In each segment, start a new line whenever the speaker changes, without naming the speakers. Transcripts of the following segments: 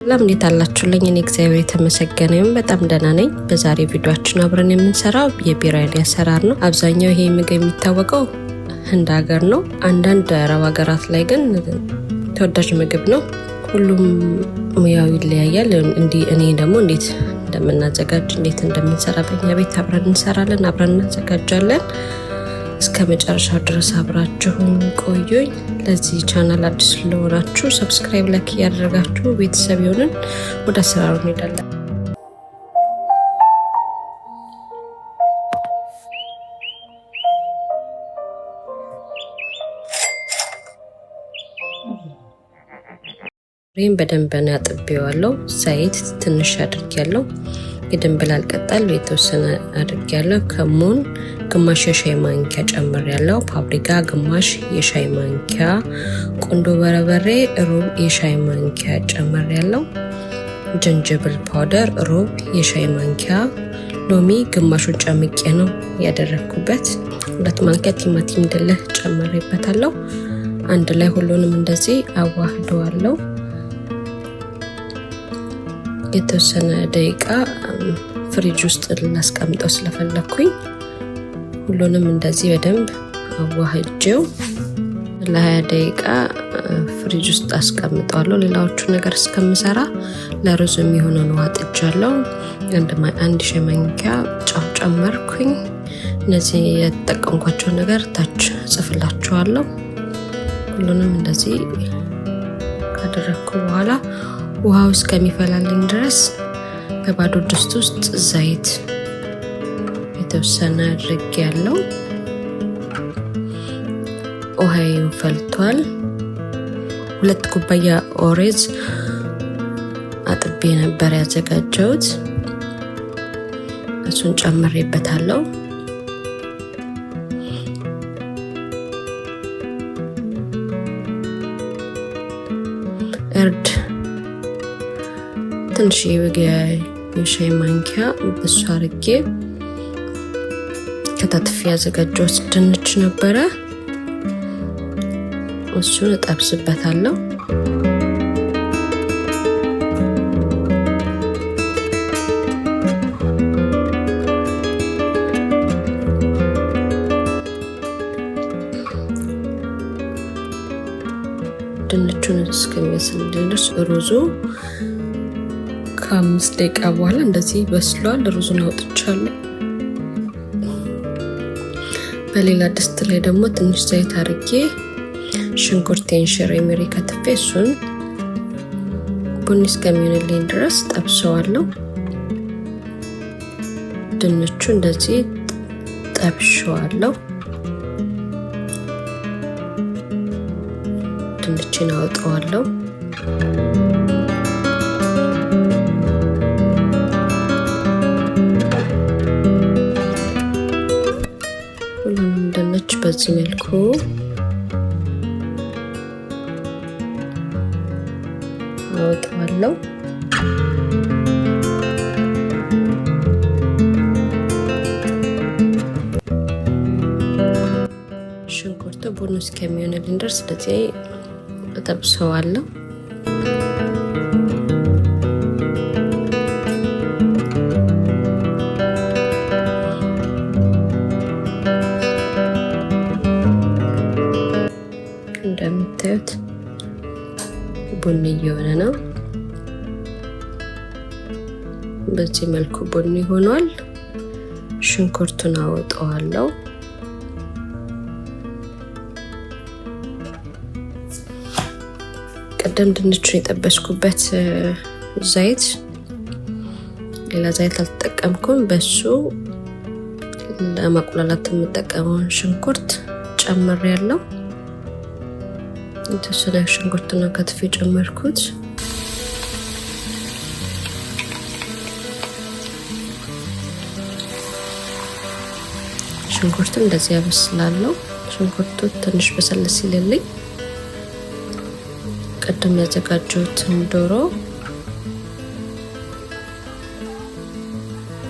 ሰላም እንዴት አላችሁልኝ? እኔ እግዚአብሔር የተመሰገነ ይሁን በጣም ደህና ነኝ። በዛሬ ቪዲዮአችን አብረን የምንሰራው የቢሪያኒ አሰራር ነው። አብዛኛው ይሄ ምግብ የሚታወቀው ህንድ ሀገር ነው። አንዳንድ አረብ ሀገራት ላይ ግን ተወዳጅ ምግብ ነው። ሁሉም ሙያው ይለያያል። እኔ ደግሞ እንዴት እንደምናዘጋጅ እንዴት እንደምንሰራ በእኛ ቤት አብረን እንሰራለን፣ አብረን እናዘጋጃለን። እስከ መጨረሻው ድረስ አብራችሁን ቆዩኝ። ለዚህ ቻናል አዲስ ስለሆናችሁ ሰብስክራይብ፣ ላይክ ያደረጋችሁ ቤተሰብ ይሁንን። ወደ አሰራሩ እንሄዳለን። ይሄን በደንብ ነው ያጥቤዋለሁ። ዘይት ትንሽ አድርጌያለሁ። የድንብላል ቅጠል የተወሰነ አድርጌያለሁ። ከሙን ግማሽ የሻይ ማንኪያ ጨምሬያለሁ። ፓፕሪካ ግማሽ የሻይ ማንኪያ፣ ቁንዶ በርበሬ ሩብ የሻይ ማንኪያ ጨምሬያለሁ። ጅንጅብል ፓውደር ሩብ የሻይ ማንኪያ፣ ሎሚ ግማሹን ጨምቄ ነው ያደረኩበት። 2 ማንኪያ ቲማቲም ድልህ ጨምሬበታለሁ። አንድ ላይ ሁሉንም እንደዚህ አዋህደዋለሁ። የተወሰነ ደቂቃ ፍሪጅ ውስጥ ላስቀምጠው ስለፈለኩኝ ሁሉንም እንደዚህ በደንብ አዋህጄው ለ20 ደቂቃ ፍሪጅ ውስጥ አስቀምጠዋለሁ። ሌላዎቹ ነገር እስከምሰራ ለሩዝ የሚሆነውን ውሃ ጥጃለሁ። አንድ ሻይ ማንኪያ ጨው ጨመርኩኝ። እነዚህ የተጠቀምኳቸው ነገር ታች ጽፍላችኋለሁ። ሁሉንም እንደዚህ ካደረኩ በኋላ ውሃው እስከሚፈላልኝ ድረስ በባዶ ድስት ውስጥ ዘይት የተወሰነ አድርጌያለሁ። ውሃው ፈልቷል። 2 ኩባያ ኦሬዝ አጥቤ ነበር ያዘጋጀሁት፣ እሱን ጨምሬበታለሁ። እርድ ትንሽ የሻይ ማንኪያ በሱ አድርጌ ከታትፌ ያዘጋጀሁት ድንች ነበረ፣ እሱን እጠብስበታለሁ። ድንቹን እስከሚበስል ድረስ ሩዙ ከ5 ደቂቃ በኋላ እንደዚህ በስሏል። ሩዙን አውጥቻለሁ። በሌላ ድስት ላይ ደግሞ ትንሽ ዘይት አድርጌ ሽንኩርቴን ሽሬ ከትፌ እሱን ቡኒ እስከሚሆንልኝ ድረስ ጠብሰዋለሁ። ድንቹ እንደዚህ ጠብሸዋለሁ። ድንቹን አወጣዋለሁ። ሁሉንም ድንች በዚህ መልኩ አወጣዋለሁ። ሽንኩርቱ ቡኒ እስከሚሆንልኝ ድረስ እንደዚህ እጠብሰዋለሁ። እንደምታዩት ቡኒ እየሆነ ነው። በዚህ መልኩ ቡኒ ሆኗል። ሽንኩርቱን አወጣዋለሁ። ቀደም ድንቹን የጠበስኩበት ዘይት ሌላ ዘይት አልተጠቀምኩም። በሱ ለማቁላላት የምጠቀመውን ሽንኩርት ጨምሬያለሁ። የተወሰነ ሽንኩርትና ከትፌ ጨመርኩት። ሽንኩርቱን እንደዚህ ያበስላለሁ። ሽንኩርቱ ትንሽ በሰል ሲልልኝ ቀደም ያዘጋጀሁትን ዶሮ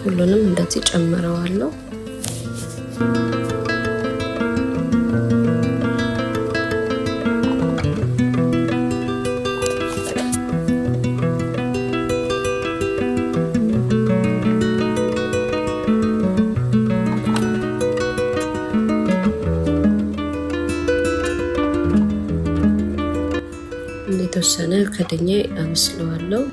ሁሉንም እንደዚህ ጨምረዋለሁ። ከደኜ አበስለዋለሁ።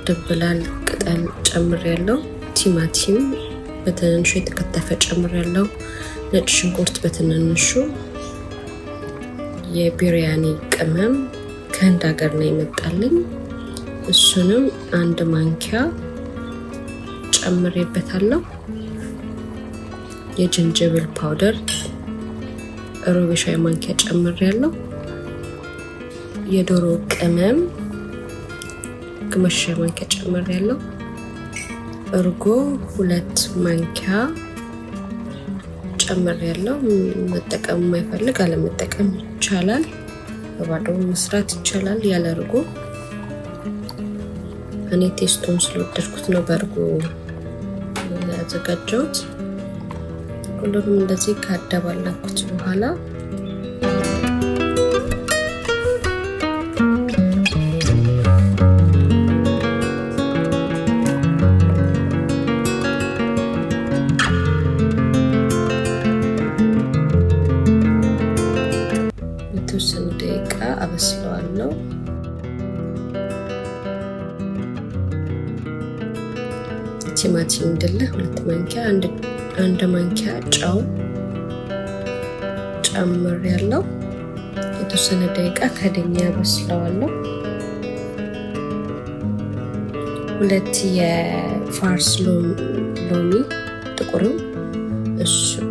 ድብላል ቅጠል ጨምሬያለሁ። ቲማቲም በትንሹ የተከተፈ ጨምሬያለሁ። ነጭ ሽንኩርት በትንንሹ፣ የቢሪያኒ ቅመም ከህንድ ሀገር ነው የመጣልኝ። እሱንም 1 ማንኪያ ጨምሬበታለሁ። የጅንጅብል ፓውደር ሩብ ሻይ ማንኪያ ጨምሬያለሁ። የዶሮ ቅመም ግማሽ ሻይ ማንኪያ ጨምሬያለሁ። እርጎ 2 ማንኪያ ጨምሬያለሁ። መጠቀም የማይፈልግ አለመጠቀም ይቻላል። በባዶ መስራት ይቻላል ያለ እርጎ። እኔ ቴስቱን ስለወደድኩት ነው በእርጎ ያዘጋጀሁት። ሁሉንም እንደዚህ ካደባለኩት በኋላ የተወሰነ ደቂቃ አበስለዋለሁ። ቲማቲም ድልህ 2 ማንኪያ፣ 1 ማንኪያ ጨው ጨምሬያለሁ። የተወሰነ ደቂቃ ከደኛ አበስለዋለሁ። 2 የፋርስ ሎሚ ጥቁሩን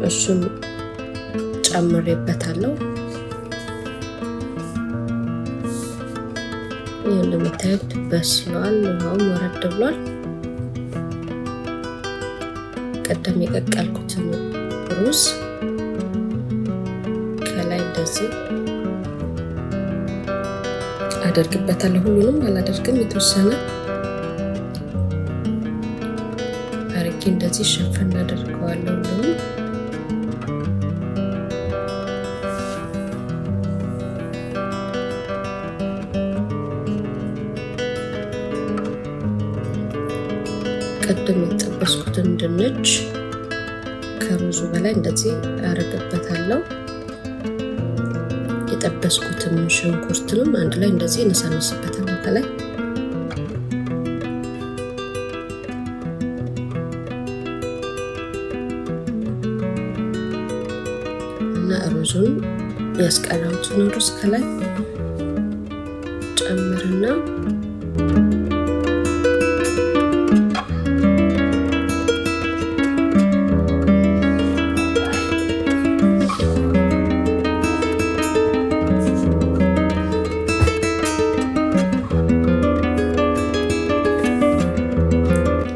እሱን ጨምሬበታለሁ። ይሄን እንደምታዩት በስሏል። ውሃውም ወረድ ብሏል። ቀደም የቀቀልኩትን ሩዝ ከላይ እንደዚህ አደርግበታለሁ። ሁሉንም አላደርግም፣ የተወሰነ አርጌ እንደዚህ ሸፈን አደርገዋለሁ። ሁሉንም ቀደም የጠበስኩትን ድንች ከሩዙ በላይ እንደዚህ አረግበታለሁ። የጠበስኩትን ሽንኩርትንም አንድ ላይ እንደዚህ እነሳነስበታለሁ ከላይ። እና ሩዙን ያስቀረውትን ሩዝ ከላይ ጨምርና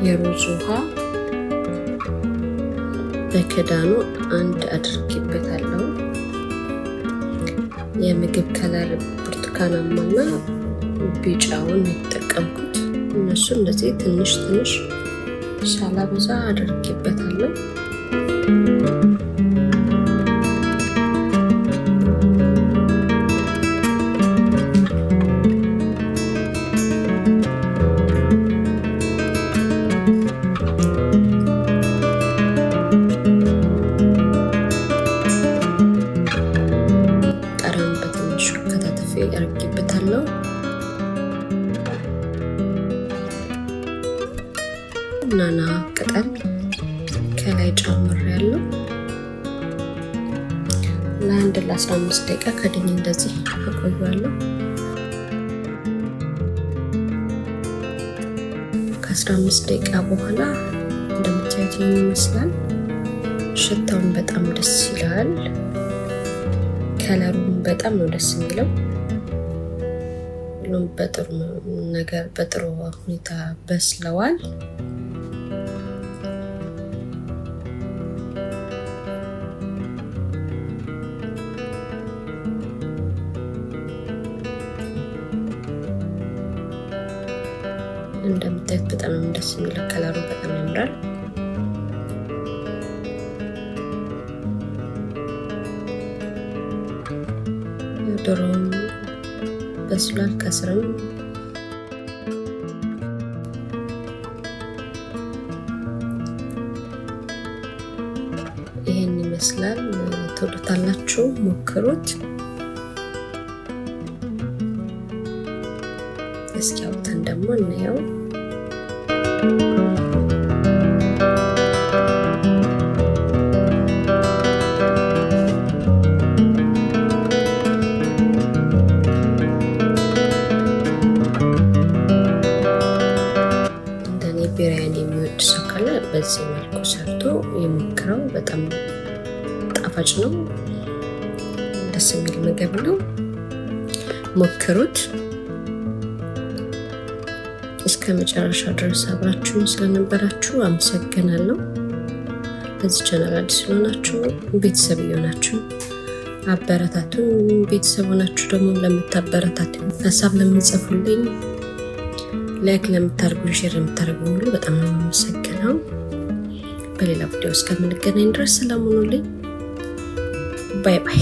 የሩዝ ውሃ በክዳኑ 1 አድርጌበታለሁ። የምግብ ከለር ብርቱካናማና ቢጫውን የተጠቀምኩት፣ እነሱ እንደዚህ ትንሽ ትንሽ ሳላበዛ አድርጌበታለሁ። አድርጌበታለሁ። ናና ቅጠል ከላይ ጨምሬያለሁ። ለ15 ደቂቃ ከድኜ እንደዚህ አቆያለሁ። ከ15 ደቂቃ በኋላ እንደምታዩት ይመስላል። ሽታውን በጣም ደስ ይላል። ከለሩም በጣም ነው ደስ የሚለው። ሁሉም በጥሩ ነገር በጥሩ ሁኔታ በስለዋል። እንደምታዩት በጣም ደስ የሚለው ከለሩ በጣም ያምራል። ዶሮም በስሏል። ከስርም ይሄን ይመስላል። ትወዱታላችሁ፣ ሞክሩት። እስኪ አውጥተን ደግሞ እናየው። ቢሪያኒ የሚወድ ሰው ካለ በዚህ መልኩ ሰርቶ የሞክረው። በጣም ጣፋጭ ነው፣ ደስ የሚል ምግብ ነው። ሞክሩት። እስከ መጨረሻ ድረስ አብራችሁን ስለነበራችሁ አመሰግናለሁ። በዚህ ቻናል አዲስ ስለሆናችሁ ቤተሰብ የሆናችሁ አበረታቱን። ቤተሰብ ሆናችሁ ደግሞ ለምታበረታቱኝ፣ ሀሳብ ለምትጽፉልኝ፣ ላይክ ለምታርጉ፣ ሼር ለምታርጉ ሁሉ በጣም ነው የማመሰግነው። በሌላ ቪዲዮ እስከምንገናኝ ድረስ ሰላም ሁኑልኝ። ባይ ባይ።